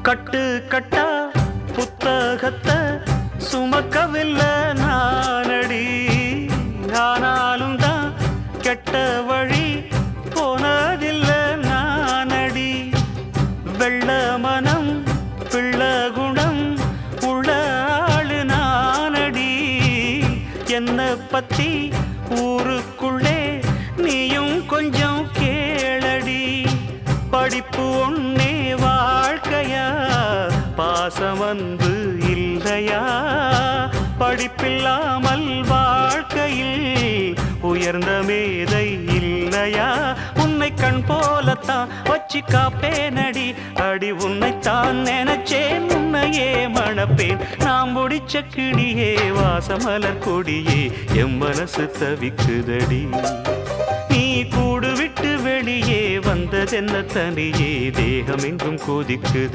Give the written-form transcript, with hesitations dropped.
கட்டு கட்டா புத்தகத்தை சுமக்கவில்லை நானடி. ஆனாலும் தான் கெட்ட வழி போனதில்லை நானடி. வெள்ள மனம் பிள்ள குணம் உள்ள ஆளு நானடி. என்ன பத்தி ஊருக்குள்ளே நீயும் கொஞ்சம் கேளடி. படிப்பு ஒன்னே வாழ்க்கையா, பாசம் வந்து இல்லையா? படிப்பில்லாமல் வாழ்க்கையில் உயர்ந்த மேதை இல்லையா? உன்னை கண் போலத்தான் வச்சு காப்பேனடி. அடி உன்னைத்தான் நினைச்சேன், உன்னையே மணப்பேன். நாம் முடிச்ச கிளியே வாசமலர் கொடியே, எம் மனசு தவிக்குதடி. நீ கூடு விட்டு வெளியே வந்ததென்ன தனியே, தேகம் எங்கும் கொதிக்குது.